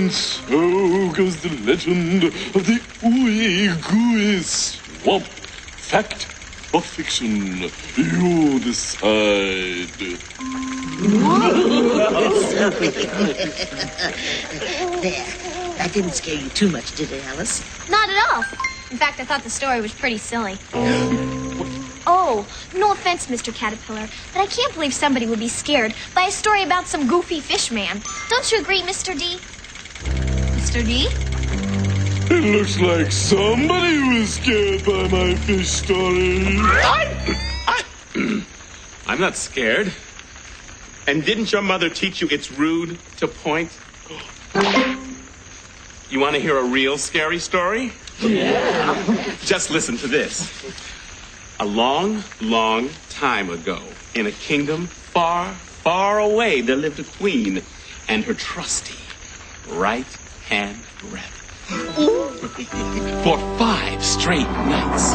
And so goes the legend of the ooey-gooey swamp. Fact or fiction, you decide. There. That didn't scare you too much, did it, Alice? Not at all. In fact, I thought the story was pretty silly. Oh, no offense, Mr. Caterpillar, but I can't believe somebody would be scared by a story about some goofy fish man. Don't you agree, Mr. D? Mr. D? It looks like somebody was scared by my fish story. I'm not scared. And didn't your mother teach you it's rude to point? You want to hear a real scary story? Yeah. Just listen to this. A long, long time ago, in a kingdom far, far away, there lived a queen and her trusty right-hand rabbit. For 5 straight nights,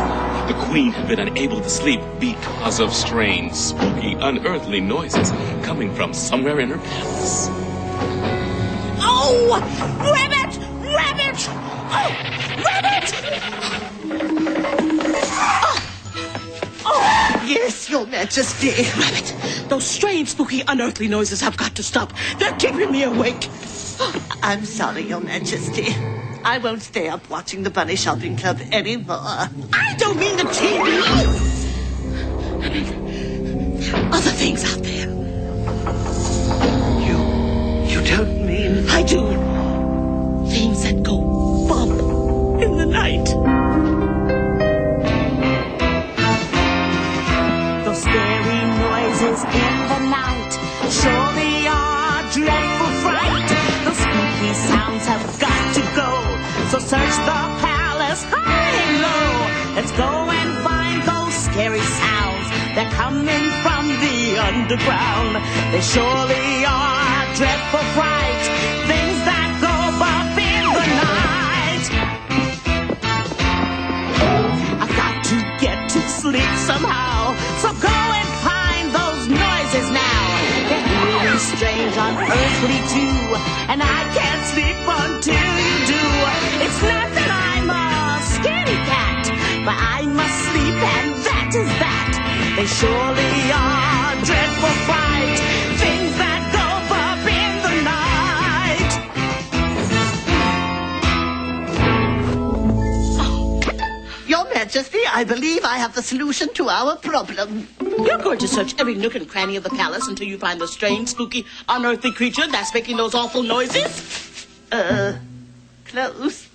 the queen had been unable to sleep because of strange, spooky, unearthly noises coming from somewhere in her palace. Oh! Rabbit! Rabbit! Oh! Rabbit! Oh, yes, Your Majesty. Rabbit, those strange, spooky, unearthly noises have got to stop. They're keeping me awake. I'm sorry, Your Majesty. I won't stay up watching the Bunny Shopping Club anymore. I don't mean the TV. I mean, there are other things out there. You don't mean... I do. Things that go bump in the night. Those scary noises in the night surely are dreadful fright. Those spooky sounds have got to go. So search the palace high and low. Let's go and find those scary sounds. They're coming from the underground. They surely are dreadful fright. Things that go bump in the night. I've got to get to sleep somehow. So go and find those noises now. They're really strange, unearthly too. And I can't sleep until you do. It's not that I'm a scaredy cat, but I must sleep and that is that. They surely are dreadful fright. Things that go bump in the night. Oh. Your Majesty, I believe I have the solution to our problem. You're going to search every nook and cranny of the palace until you find the strange, spooky, unearthly creature that's making those awful noises? Close.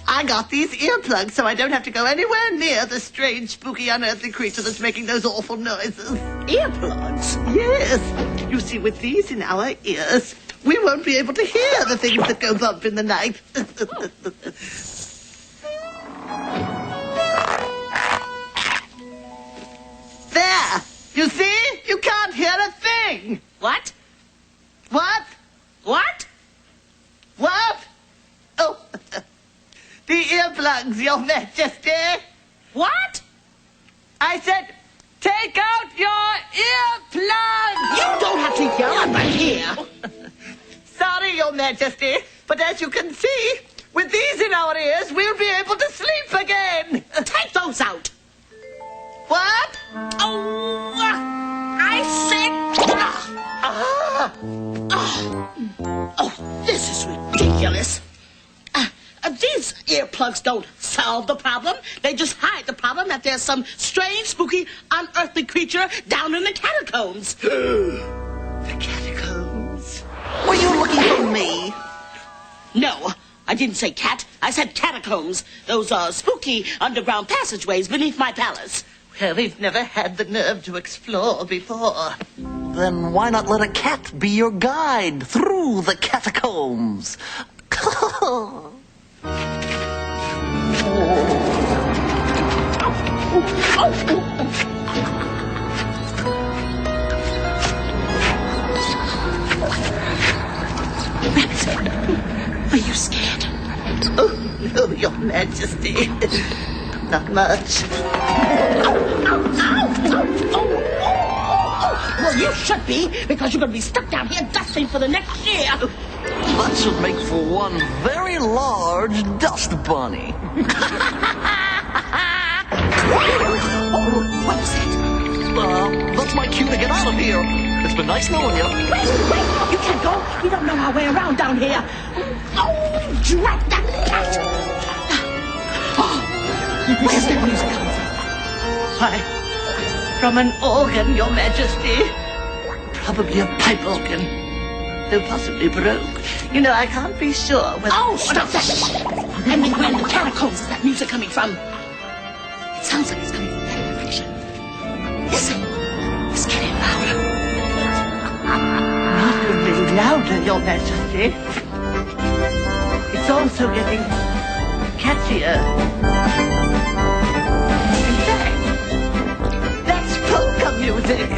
I got these earplugs so I don't have to go anywhere near the strange, spooky, unearthly creature that's making those awful noises. Earplugs? Yes. You see, with these in our ears, we won't be able to hear the things that go bump in the night. There! You see? You can't hear a thing! What? What? What? What? Oh, the earplugs, Your Majesty. What? I said, take out your earplugs! You don't have to yell at my ear. Sorry, Your Majesty, but as you can see, with these in our ears, we'll be able to sleep again. Take those out. What? Oh, I said... Oh, this is ridiculous. These earplugs don't solve the problem. They just hide the problem that there's some strange, spooky, unearthly creature down in the catacombs. The catacombs? Were you looking for me? No, I didn't say cat. I said catacombs. Those are spooky underground passageways beneath my palace. Well, we've never had the nerve to explore before. Then why not let a cat be your guide through the catacombs? Rabbit, are you scared? Oh, no, Your Majesty. Not much. Well, you should be, because you're going to be stuck down here dusting for the next year. But That should make for one very large dust bunny. What was that? That's my cue to get out of here. It's been nice knowing you. Wait, you can't go. We don't know our way around down here. Oh, drat that cat. Oh, where's that music coming from? Why, from an organ, Your Majesty. Probably a pipe organ. Though possibly broke. You know, I can't be sure whether... Oh, stop that! And then where in the catacombs is that music coming from? It sounds like it's coming from that direction. Listen, it's getting louder. Not only louder, Your Majesty. It's also getting catchier. In fact, that's polka music.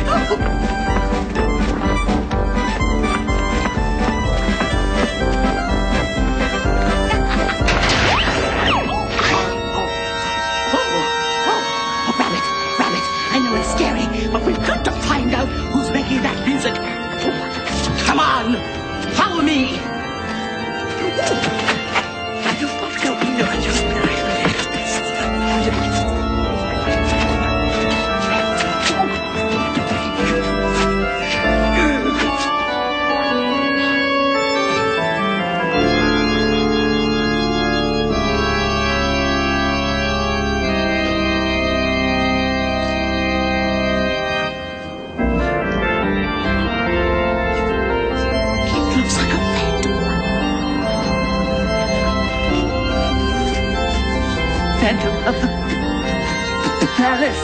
But we've got to find out who's making that music. Come on, follow me. Phantom of the palace.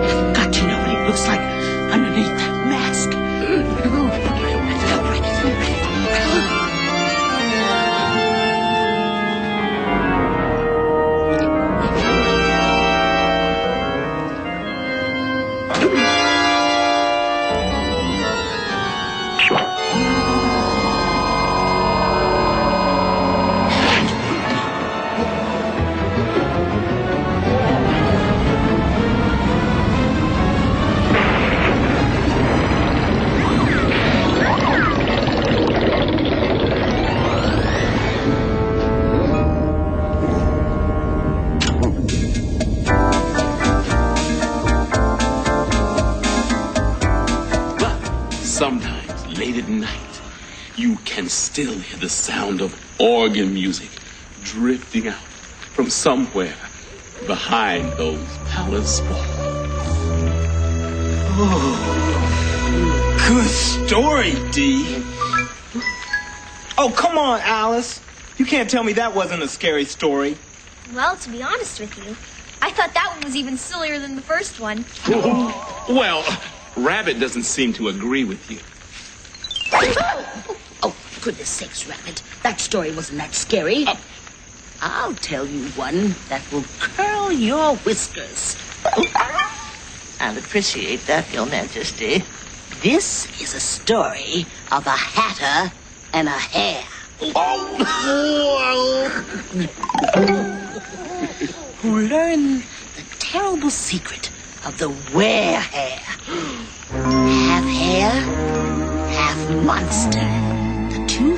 I've got to know what it looks like underneath that mask. Sometimes, late at night, you can still hear the sound of organ music drifting out from somewhere behind those palace walls. Oh, good story, Dee. Oh, come on, Alice. You can't tell me that wasn't a scary story. Well, to be honest with you, I thought that one was even sillier than the first one. Well, Rabbit doesn't seem to agree with you. Oh, goodness sakes, Rabbit. That story wasn't that scary. I'll tell you one that will curl your whiskers. I'll appreciate that, Your Majesty. This is a story of a hatter and a hare. Who learn the terrible secret of the were-hare. Half hare, half monster. The two